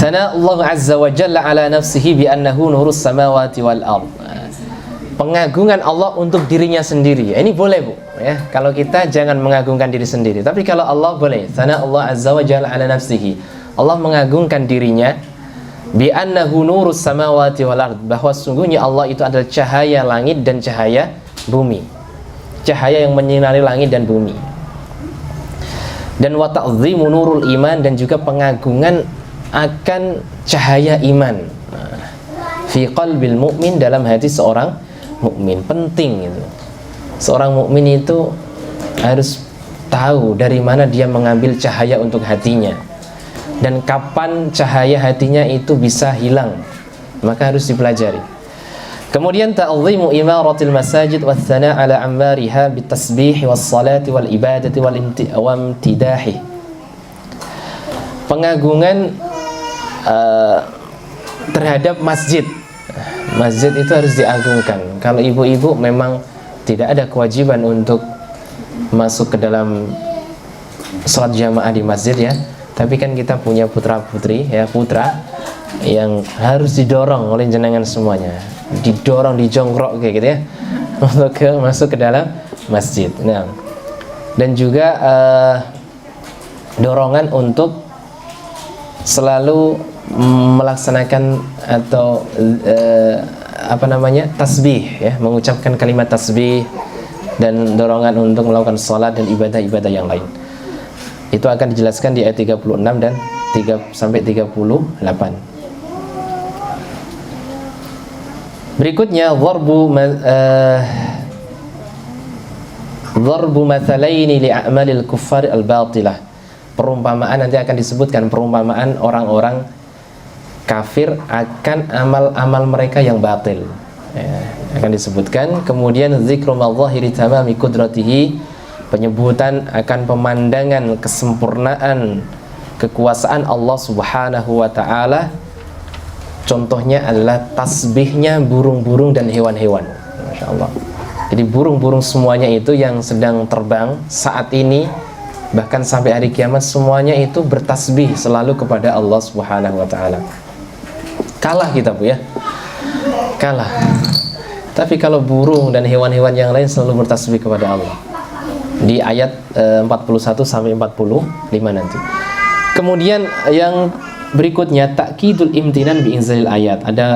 Sana Allah Azza wa Jalla ala nafsihi bi annahu nurus samawati wal ard. Pengagungan Allah untuk dirinya sendiri. Ini boleh, Bu, ya. Kalau kita jangan mengagungkan diri sendiri, tapi kalau Allah boleh. Sana Allah Azza wa Jalla ala nafsihi. Allah mengagungkan dirinya bi annahu nurus samawati wal ard, bahwa sungguhnya Allah itu adalah cahaya langit dan cahaya bumi. Cahaya yang menyinari langit dan bumi. Dan wa ta'zimu nurul iman, dan juga pengagungan akan cahaya iman fi qalbil mu'min, dalam hati seorang mukmin. Penting itu. Seorang mukmin itu harus tahu dari mana dia mengambil cahaya untuk hatinya, dan kapan cahaya hatinya itu bisa hilang, maka harus dipelajari. Kemudian ta'zimu imaratil masajid wath thana' ala ammariha bitasbih was salati wal ibadati wal imtidahi. Pengagungan terhadap masjid. Masjid itu harus diagungkan. Kalau ibu-ibu memang tidak ada kewajiban untuk masuk ke dalam sholat jamaah di masjid, ya. Tapi kan kita punya putra-putri, ya, putra yang harus didorong oleh jenengan semuanya, didorong, dijongkrok kayak gitu, ya, untuk masuk ke dalam masjid. Nah, dan juga dorongan untuk selalu melaksanakan atau tasbih, ya, mengucapkan kalimat tasbih, dan dorongan untuk melakukan salat dan ibadah-ibadah yang lain. Itu akan dijelaskan di ayat 36 dan 3-38. Berikutnya dharbu mathalaini li a'malil kuffar al-batilah. Perumpamaan, nanti akan disebutkan perumpamaan orang-orang kafir akan amal-amal mereka yang batil, ya, akan disebutkan. Kemudian dzikru madzahiri tamami qudratihi, penyebutan akan pemandangan kesempurnaan kekuasaan Allah Subhanahu wa taala. Contohnya adalah tasbihnya burung-burung dan hewan-hewan. Masya Allah. Jadi burung-burung semuanya itu yang sedang terbang saat ini, bahkan sampai hari kiamat, semuanya itu bertasbih selalu kepada Allah Subhanahu wa taala. Kalah kita, Bu, ya. Kalah. Tapi kalau burung dan hewan-hewan yang lain selalu bertasbih kepada Allah. Di ayat 41 sampai 45 nanti. Kemudian yang berikutnya ta'kidul imtinan bi inzalil ayat. Ada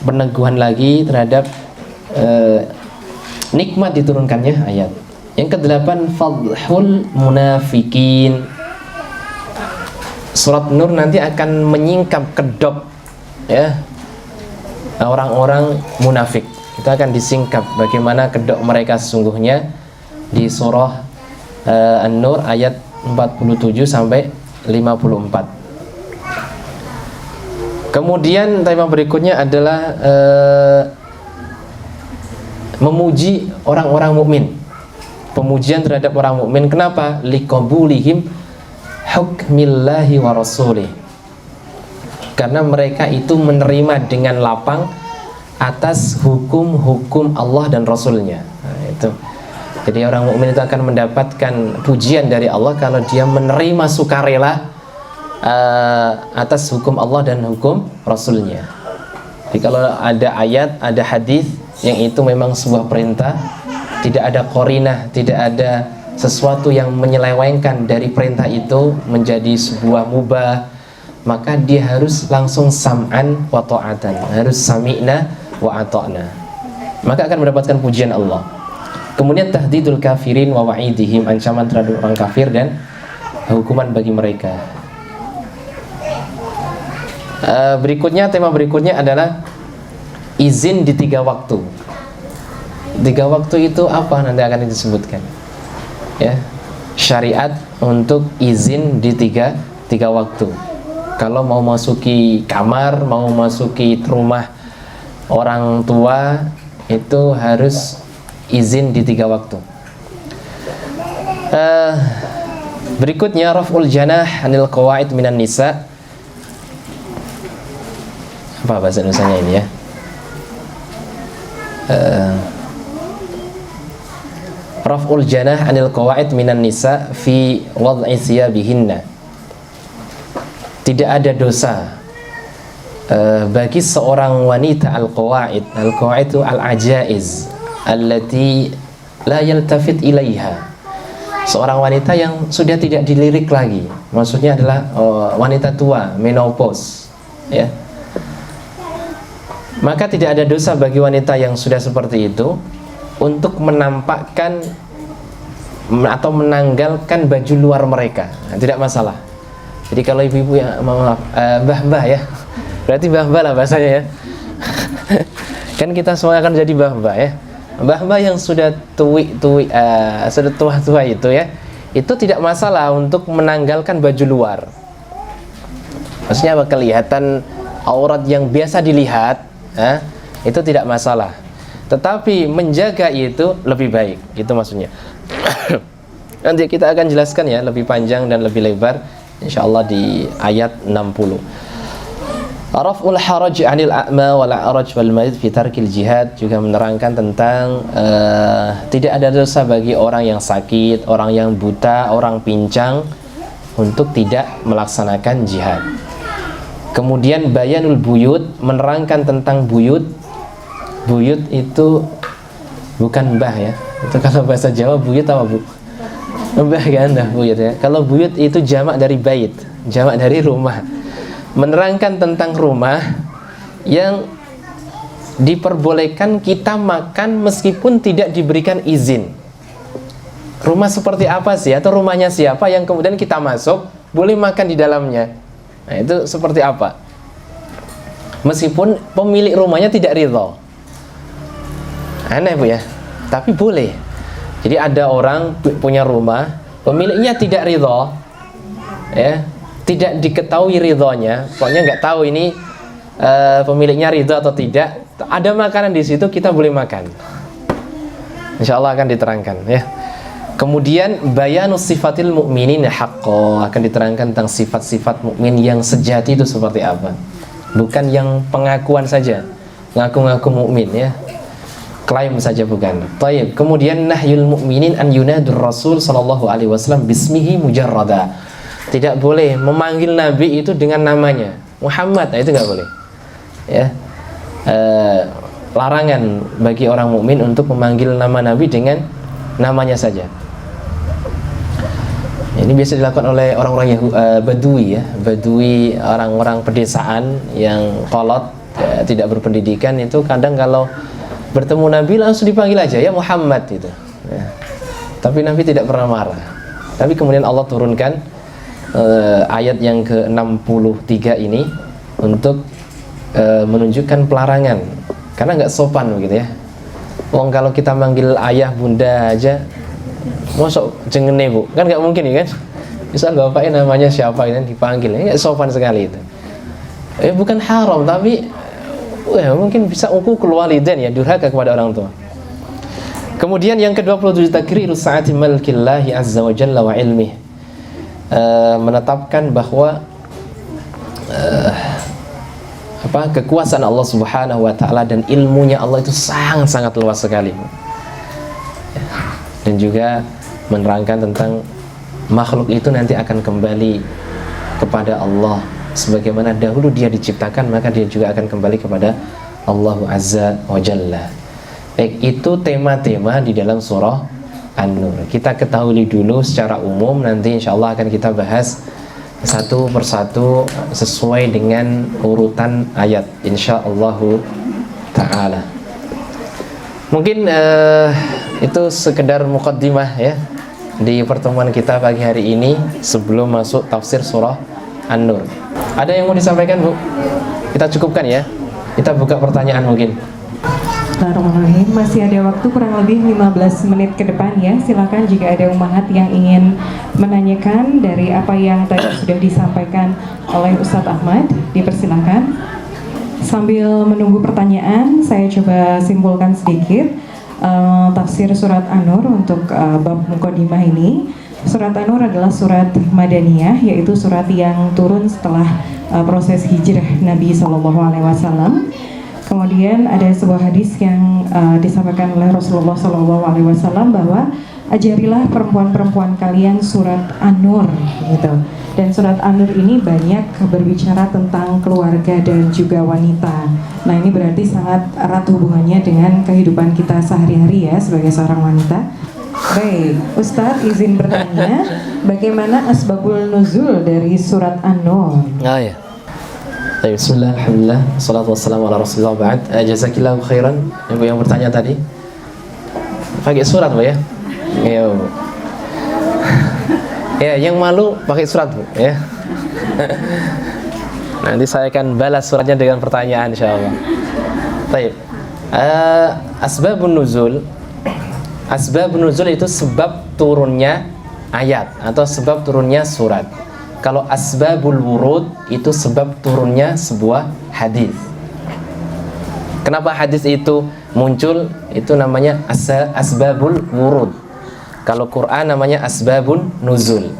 peneguhan lagi terhadap nikmat diturunkannya ayat. Yang ke-8 fadhul munafikin. Surat Nur nanti akan menyingkap kedok, ya, orang-orang munafik. Kita akan disingkap bagaimana kedok mereka sesungguhnya di surah An-Nur ayat 47 sampai 54. Kemudian tema berikutnya adalah memuji orang-orang mukmin. Pemujian terhadap orang mukmin. Kenapa? Liqabulihim hukmillahi wa rasulih. karena mereka itu menerima dengan lapang atas hukum-hukum Allah dan Rasulnya. Nah, itu. Jadi orang mukmin itu akan mendapatkan pujian dari Allah kalau dia menerima sukarela atas hukum Allah dan hukum Rasulnya. Jadi kalau ada ayat, ada hadis yang itu memang sebuah perintah, tidak ada qarinah, tidak ada sesuatu yang menyelewengkan dari perintah itu menjadi sebuah mubah, maka dia harus langsung sam'an wa ta'atan, harus sami'na wa ata'na, maka akan mendapatkan pujian Allah. Kemudian tahdidul kafirin wa wa'idihim, ancaman terhadap orang kafir dan hukuman bagi mereka. Tema berikutnya adalah izin di 3 waktu. 3 waktu itu apa nanti akan disebutkan. Ya, syariat untuk izin di 3 waktu. Kalau mau masuki kamar, mau masuki rumah orang tua, itu harus izin di 3 waktu. Berikutnya raf'ul janah anil qawaid minan nisa. Apa bahasa Indonesianya ini ya? Raf'ul janah anil qawaid minan nisa fi wad'i thiyabihinna. Tidak ada dosa bagi seorang wanita al-qawaid. Al-qawaid itu al-ajaiz allati la yaltafit ilaiha. Seorang wanita yang sudah tidak dilirik lagi. Maksudnya adalah wanita tua, menopause, ya. Maka tidak ada dosa bagi wanita yang sudah seperti itu untuk menampakkan atau menanggalkan baju luar mereka. Nah, tidak masalah. Jadi kalau ibu-ibu yang mbah-mbah ya, berarti mbah-mbah lah bahasanya ya. Kan kita semua akan jadi mbah-mbah ya. Mbah-mbah yang sudah sudah tua-tua itu ya, itu tidak masalah untuk menanggalkan baju luar. Maksudnya apa? Kelihatan aurat yang biasa dilihat, itu tidak masalah. Tetapi menjaga itu lebih baik, itu maksudnya. Nanti kita akan jelaskan ya lebih panjang dan lebih lebar, insyaallah di ayat 60. Raf'ul haraj 'anil a'ma wal a'raj wal marid fi tarkil jihad juga menerangkan tentang tidak ada dosa bagi orang yang sakit, orang yang buta, orang pincang untuk tidak melaksanakan jihad. Kemudian bayanul buyut menerangkan tentang buyut. Buyut itu bukan mbah ya. Itu kalau bahasa Jawa buyut apa bu? Mbah kan dah buyut ya. Kalau buyut itu jamak dari bait, jamak dari rumah. Menerangkan tentang rumah yang diperbolehkan kita makan meskipun tidak diberikan izin. Rumah seperti apa sih? Atau rumahnya siapa yang kemudian kita masuk boleh makan di dalamnya? Nah, itu seperti apa? Meskipun pemilik rumahnya tidak ridho. Aneh bu ya, tapi boleh. Jadi ada orang punya rumah, pemiliknya tidak ridho, ya, tidak diketahui ridhonya, pokoknya nggak tahu ini pemiliknya ridho atau tidak. Ada makanan di situ, kita boleh makan. Insya Allah akan diterangkan ya. Kemudian bayanus sifatil mu'minin haqqo, akan diterangkan tentang sifat-sifat mukmin yang sejati itu seperti apa. Bukan yang pengakuan saja, ngaku-ngaku mukmin ya, klaim saja bukan. Taib. Kemudian nahyul mu'minin an yunadur Rasul sallallahu alaihi wasallam bismihi mujarrada. Tidak boleh memanggil Nabi itu dengan namanya Muhammad, itu nggak boleh. Ya. Larangan bagi orang mukmin untuk memanggil nama Nabi dengan namanya saja. Ini biasa dilakukan oleh orang-orang Badui ya, Badui, orang-orang pedesaan yang kolot, tidak berpendidikan. Itu kadang kalau bertemu Nabi langsung dipanggil aja ya Muhammad itu ya. Tapi Nabi tidak pernah marah. Tapi kemudian Allah turunkan ayat yang ke-63 ini untuk menunjukkan pelarangan, karena nggak sopan begitu ya. Wong kalau kita manggil ayah bunda aja mosok jengene bu, kan nggak mungkin ya kan. Misal bapaknya namanya siapa kan dipanggil, nggak sopan sekali itu. Bukan haram tapi mungkin bisa uququl walidain ya, durhaka kepada orang tua. Kemudian yang ke-27 takrirus sa'ati malkillahi azza wa jalla wa ilmih, menetapkan bahwa kekuasaan Allah Subhanahu wa taala dan ilmunya Allah itu sangat-sangat luas sekali. Dan juga menerangkan tentang makhluk itu nanti akan kembali kepada Allah sebagaimana dahulu dia diciptakan, maka dia juga akan kembali kepada Allah Azza wa Jalla. Baik, itu tema-tema di dalam surah An-Nur. Kita ketahui dulu secara umum, nanti insya Allah akan kita bahas satu persatu sesuai dengan urutan ayat insya Allah ta'ala. Mungkin itu sekedar muqaddimah ya di pertemuan kita pagi hari ini sebelum masuk tafsir surah An-Nur. Ada yang mau disampaikan, Bu? Kita cukupkan ya. Kita buka pertanyaan mungkin. Bismillahirrahmanirrahim. Masih ada waktu kurang lebih 15 menit ke depan ya. Silakan jika ada ummahat yang ingin menanyakan dari apa yang tadi sudah disampaikan oleh Ustadz Ahmad, dipersilakan. Sambil menunggu pertanyaan, saya coba simpulkan sedikit tafsir surat An-Nur untuk bab muqaddimah ini. Surat An-Nur adalah surat Madaniyah, yaitu surat yang turun setelah proses hijrah Nabi SAW. Kemudian ada sebuah hadis yang disampaikan oleh Rasulullah SAW bahwa ajarilah perempuan-perempuan kalian surat An-Nur gitu. Dan surat An-Nur ini banyak berbicara tentang keluarga dan juga wanita. Nah, ini berarti sangat erat hubungannya dengan kehidupan kita sehari-hari ya sebagai seorang wanita. Baik, Ustadz izin bertanya, bagaimana asbabul nuzul dari surat An-Nur? Ah ya. Baik, bismillah, alhamdulillah, salatu wassalamu ala rasulillah ba'd. Jazakillahu khairan. Ibu yang bertanya tadi pakai surat, Bu ya? Iya, Bu. Ya, yang malu pakai surat, Bu ya. Nanti saya akan balas suratnya dengan pertanyaan insyaallah. Baik. Asbabun nuzul. Asbabun nuzul itu sebab turunnya ayat atau sebab turunnya surat. Kalau asbabul wurud itu sebab turunnya sebuah hadis. Kenapa hadis itu muncul? Itu namanya asbabul wurud. Kalau Quran namanya asbabun nuzul.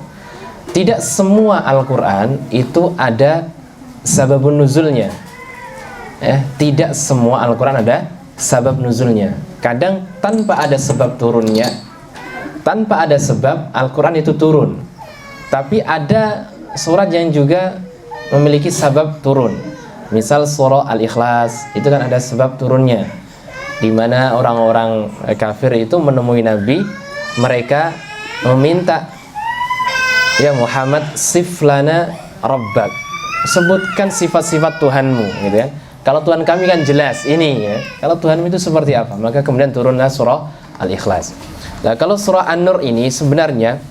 Tidak semua Al-Quran itu ada sababun nuzulnya. Tidak semua Al-Quran ada sabab nuzulnya. Kadang tanpa ada sebab turunnya, tanpa ada sebab Al-Quran itu turun. Tapi ada surat yang juga memiliki sebab turun. Misal surah Al-Ikhlas itu kan ada sebab turunnya, di mana orang-orang kafir itu menemui Nabi, mereka meminta, ya Muhammad, siflana rabbak, sebutkan sifat-sifat Tuhanmu, gitu ya. Kalau Tuhan kami kan jelas ini ya. Kalau Tuhanmu itu seperti apa? Maka kemudian turunlah surah Al-Ikhlas. Nah, kalau surah An-Nur ini sebenarnya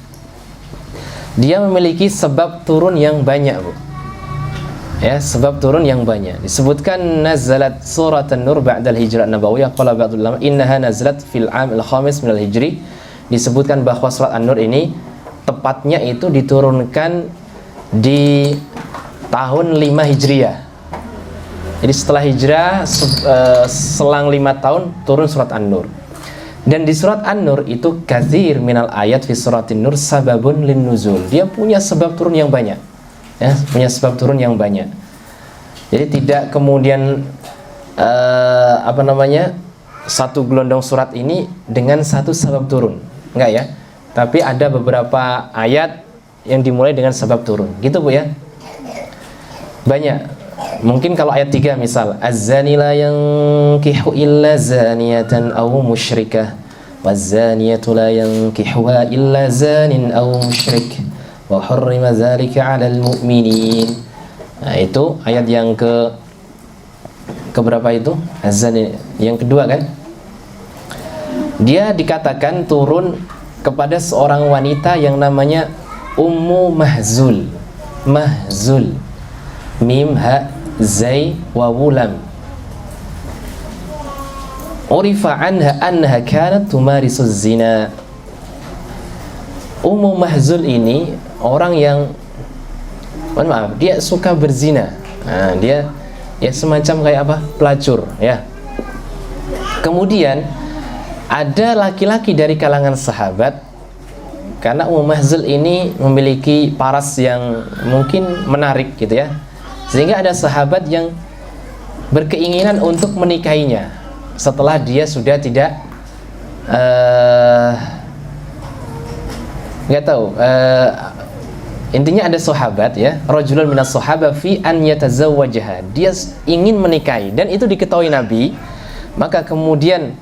dia memiliki sebab turun yang banyak, Bu. Ya, sebab turun yang banyak. Disebutkan nazalat surat An-Nur ba'dal hijrah nabawiyah, qala ba'dul ulama innaha nazalat fil 'am al-khamis minal hijri. Disebutkan bahwa surat An-Nur ini tepatnya itu diturunkan di tahun 5 Hijriah. Jadi setelah hijrah selang 5 tahun turun surat An-Nur. Dan di surat An-Nur itu katsir minal ayat fi suratin Nur sababun lin nuzul. Dia punya sebab turun yang banyak. Ya, punya sebab turun yang banyak. Jadi tidak kemudian satu gelondong surat ini dengan satu sebab turun. Enggak ya. Tapi ada beberapa ayat yang dimulai dengan sebab turun. Gitu, Bu ya. Banyak. Mungkin kalau ayat 3 misal az-zani la yankihu illa zaniyatan aw musyrikah waz-zaniyatu la yankihuha illa zanin aw musyrik wa hurrima dzalika 'alal mu'minin. Nah, itu ayat yang keberapa itu? Az-zani yang kedua kan? Dia dikatakan turun kepada seorang wanita yang namanya Ummu Mahzul. Mahzul, mim ha zai wa wulam. Urifa anha anha kanat tumarisu zina. Ummu Mahzul ini orang yang, mohon maaf, dia suka berzina. Nah, dia ya semacam kayak apa? Pelacur ya. Kemudian ada laki-laki dari kalangan sahabat, karena Ummu Mahzul ini memiliki paras yang mungkin menarik gitu ya, sehingga ada sahabat yang berkeinginan untuk menikahinya setelah dia sudah tidak nggak tahu, intinya ada sahabat ya, rajulun minas sahabah fi an yatazawwajaha, dia ingin menikahi dan itu diketahui Nabi, maka kemudian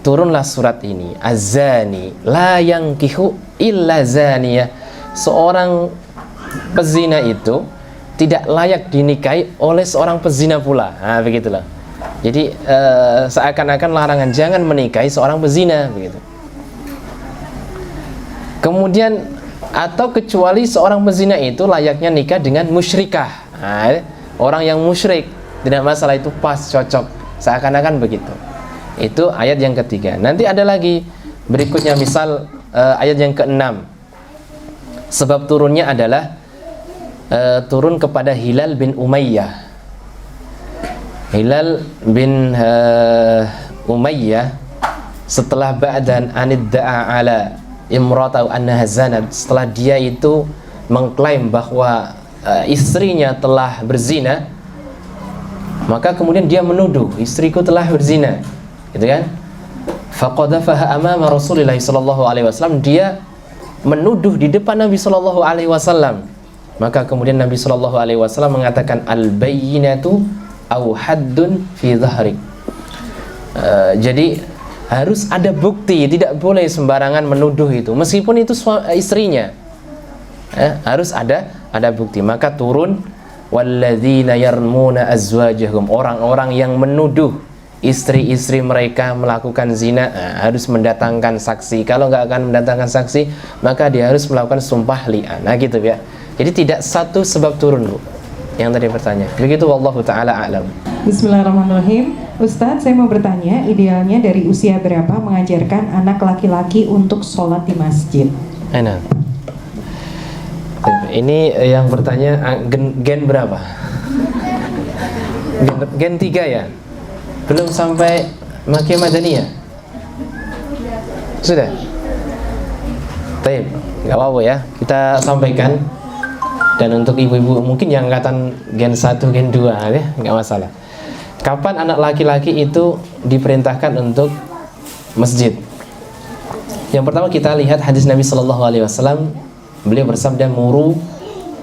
turunlah surat ini, azani la yankihu illa zaniyah, seorang pezina itu tidak layak dinikahi oleh seorang pezina pula. Nah, begitulah. Jadi seakan-akan larangan jangan menikahi seorang pezina begitu. Kemudian atau kecuali seorang pezina itu layaknya nikah dengan musyrikah. Nah, orang yang musyrik, tidak masalah, itu pas, cocok, seakan-akan begitu. Itu ayat yang ketiga. Nanti ada lagi berikutnya, misal ayat yang ke-6. Sebab turunnya adalah turun kepada Hilal bin Umayyah. Hilal bin Umayyah setelah ba'dan anidda'a ala imra'atahu annaha zanat, setelah dia itu mengklaim bahwa istrinya telah berzina, maka kemudian dia menuduh istriku telah berzina, gitu kan? Faqadhafaha amama Rasulillah sallallahu alaihi wasallam, dia menuduh di depan Nabi sallallahu alaihi wasallam. Maka kemudian Nabi sallallahu alaihi wasallam mengatakan al-bayyinatu aw haddun fi dhahrik. Jadi harus ada bukti, tidak boleh sembarangan menuduh itu, meskipun itu istrinya. Harus ada bukti. Maka turun walladzina yarmuna azwajahum, orang-orang yang menuduh istri-istri mereka melakukan zina, harus mendatangkan saksi. Kalau nggak akan mendatangkan saksi, maka dia harus melakukan sumpah li'an. Nah gitu ya. Jadi tidak satu sebab turun, Bu, yang tadi bertanya. Begitu, wallahu taala a'lam. Bismillahirrahmanirrahim. Ustadz, saya mau bertanya, idealnya dari usia berapa mengajarkan anak laki-laki untuk sholat di masjid? Enak. Ini yang bertanya gen berapa? Gen 3 ya? Belum sampai Makkiyah Madaniyah? Sudah? Baik, nggak apa-apa ya, kita sampaikan. Dan untuk ibu-ibu mungkin yang angkatan gen 1, gen 2 ya, nggak masalah. Kapan anak laki-laki itu diperintahkan untuk masjid? Yang pertama kita lihat hadis Nabi sallallahu alaihi wasallam, beliau bersabda, muru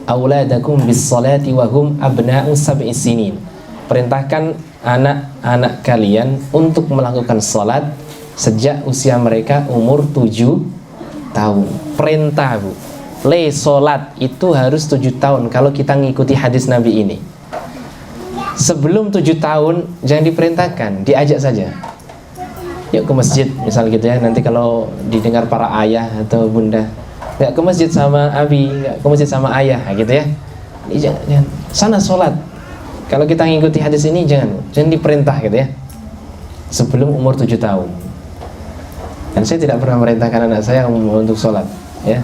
auladakum bis salati wa hum abna'u sab'i sinin. Perintahkan anak-anak kalian untuk melakukan salat sejak usia mereka umur 7 tahun. Perintah, Bu. Salat itu harus 7 tahun kalau kita ngikuti hadis Nabi ini. Sebelum 7 tahun jangan diperintahkan, diajak saja. Yuk ke masjid, misal gitu ya. Nanti kalau didengar para ayah atau bunda, nggak ke masjid sama abi, nggak ke masjid sama ayah, gitu ya. Jangan. Sana sholat. Kalau kita ngikuti hadis ini jangan diperintah gitu ya. Sebelum umur 7 tahun. Dan saya tidak pernah merintahkan anak saya untuk sholat, ya.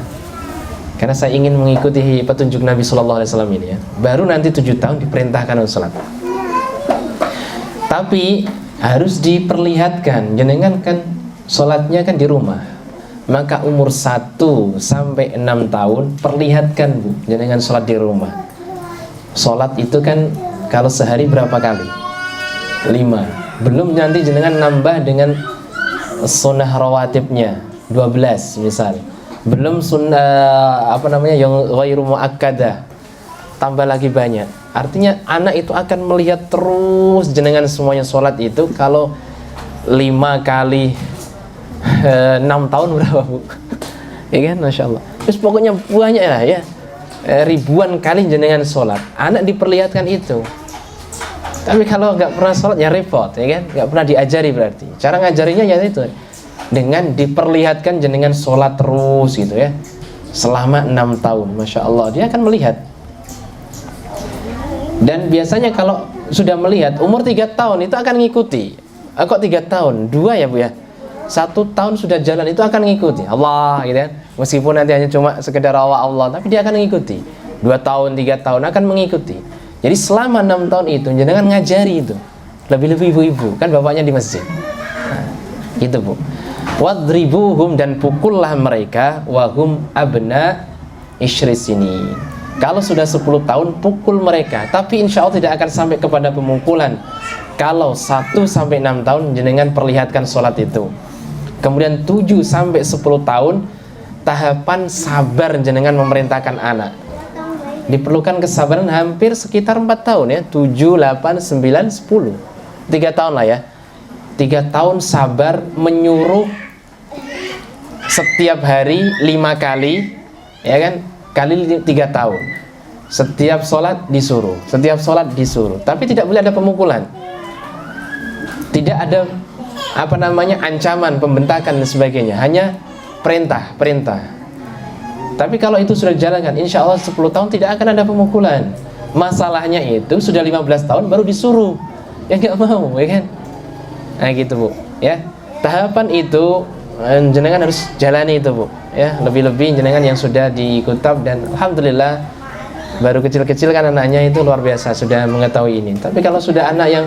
Karena saya ingin mengikuti petunjuk Nabi Sallallahu Alaihi Wasallam ini ya. Baru nanti 7 tahun diperintahkan untuk sholat. Tapi harus diperlihatkan, jenengan kan sholatnya kan di rumah. Maka umur 1 sampai 6 tahun perlihatkan, Bu, jenengan sholat di rumah. Sholat itu kan kalau sehari berapa kali? 5. Belum nanti jenengan nambah dengan sunnah rawatibnya 12 misal. Belum sunnah yang ghairu muakkadah, tambah lagi banyak. Artinya anak itu akan melihat terus jenengan semuanya sholat itu. Kalau 5 kali 6 tahun berapa, Bu? Ya kan, Masya Allah. Terus pokoknya banyak lah ya, ribuan kali jenengan sholat, anak diperlihatkan itu. Tapi kalau nggak pernah sholat ya repot, ya kan? Nggak pernah diajari berarti. Cara ngajarinya ya itu, dengan diperlihatkan jenengan sholat terus gitu ya, selama 6 tahun. Masya Allah, dia akan melihat. Dan biasanya kalau sudah melihat umur 3 tahun itu akan ngikuti. Kok 3 tahun? 2 ya, Bu ya? 1 tahun sudah jalan itu akan ngikuti Allah gitu kan. Meskipun nanti hanya cuma sekedar Allah, tapi dia akan ngikuti. 2 tahun, 3 tahun akan mengikuti. Jadi selama 6 tahun itu jangan ngajari itu. Lebih-lebih ibu-ibu, kan bapaknya di masjid. Nah, gitu, Bu. Wadribuhum, dan pukullah mereka, wahum abna isyri sini, Kalau sudah 10 tahun, pukul mereka. Tapi insya Allah tidak akan sampai kepada pemukulan. Kalau 1 sampai 6 tahun, jenengan perlihatkan sholat itu. Kemudian 7 sampai 10 tahun, tahapan sabar jenengan memerintahkan anak. Diperlukan kesabaran hampir sekitar 4 tahun ya. 7, 8, 9, 10. 3 tahun lah ya. 3 tahun sabar menyuruh setiap hari 5 kali, ya kan? Kali 3 tahun. Setiap sholat disuruh, setiap sholat disuruh. Tapi tidak boleh ada pemukulan. Tidak ada ancaman, pembentakan dan sebagainya. Hanya perintah. Tapi kalau itu sudah dijalankan, insya Allah 10 tahun tidak akan ada pemukulan. Masalahnya itu sudah 15 tahun baru disuruh. Ya nggak mau, ya kan? Nah gitu Bu, ya. Tahapan itu jenengan harus jalani itu Bu, ya. Lebih-lebih jenengan yang sudah di Kutab, dan alhamdulillah baru kecil-kecil kan anaknya itu luar biasa sudah mengetahui ini. Tapi kalau sudah anak yang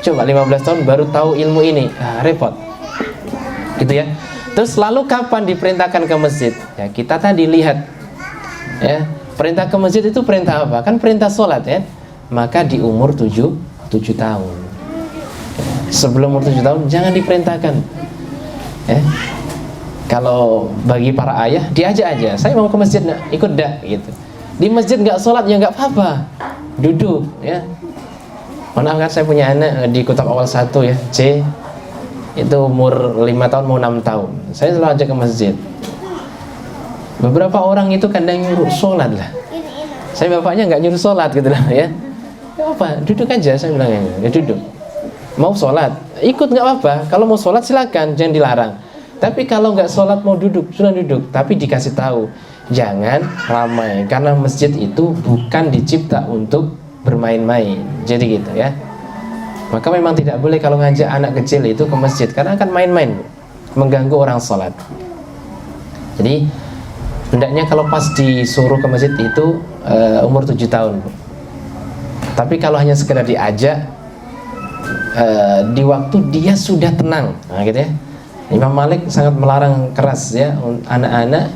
coba 15 tahun baru tahu ilmu ini, repot. Gitu ya. Terus lalu kapan diperintahkan ke masjid? Ya, kita tadi lihat ya, perintah ke masjid itu perintah apa? Kan perintah sholat ya. Maka di umur 7 tahun. Sebelum umur 7 tahun jangan diperintahkan. Ya. Kalau bagi para ayah diajak aja, saya mau ke masjid nak, ikut dak gitu. Di masjid nggak sholat ya nggak apa-apa, duduk ya. Mana kan saya punya anak di Kutab Awal 1 ya, C, itu umur 5 tahun mau 6 tahun. Saya selalu ajak ke masjid. Beberapa orang itu kadang nyuruh sholat lah. Saya bapaknya nggak nyuruh sholat gitu lah ya. Ya apa, duduk aja, saya bilang ya duduk. Mau sholat, ikut nggak apa-apa. Kalau mau sholat silakan, jangan dilarang. Tapi kalau nggak sholat mau duduk, sudah duduk. Tapi dikasih tahu, jangan ramai, karena masjid itu bukan dicipta untuk bermain-main. Jadi gitu ya. Maka memang tidak boleh kalau ngajak anak kecil itu ke masjid, karena akan main-main, mengganggu orang sholat. Jadi hendaknya kalau pas disuruh ke masjid itu umur 7 tahun. Tapi kalau hanya sekedar diajak di waktu dia sudah tenang, nah gitu ya. Imam Malik sangat melarang keras ya anak-anak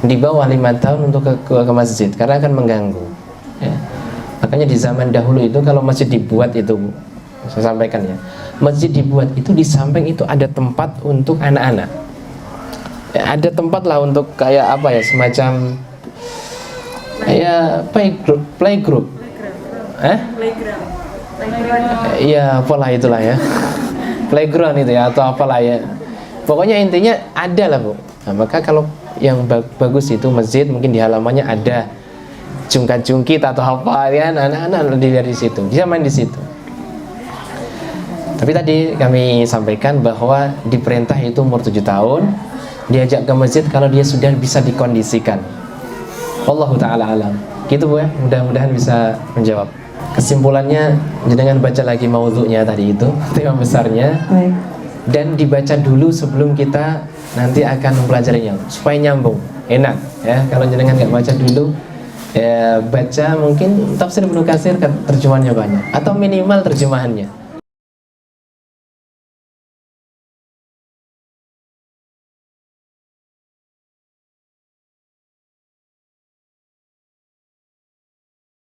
di bawah 5 tahun untuk ke masjid, karena akan mengganggu ya. Makanya di zaman dahulu itu kalau masjid dibuat itu, saya sampaikan ya, masjid dibuat itu di samping itu ada tempat untuk anak-anak ya, ada tempat lah untuk kayak apa ya, semacam ya playgroup. Iya apalah itulah ya, playground itu ya, atau apalah ya. Pokoknya intinya ada lah Bu. Nah, maka kalau yang bagus itu masjid, mungkin di halamannya ada jungkat-jungkit atau apa ya, anak-anak dari situ, bisa main di situ. Tapi tadi kami sampaikan bahwa diperintah itu umur 7 tahun, diajak ke masjid kalau dia sudah bisa dikondisikan. Wallahu ta'ala alam. Gitu Bu ya, mudah-mudahan bisa menjawab. Kesimpulannya, jenengan baca lagi maudhu'nya tadi itu, tema besarnya. Baik. Dan dibaca dulu sebelum kita nanti akan mempelajarinya, supaya nyambung, enak ya. Kalau jenengan nggak baca dulu, ya baca mungkin tafsir Ibnu Katsir terjemahannya banyak, atau minimal terjemahannya.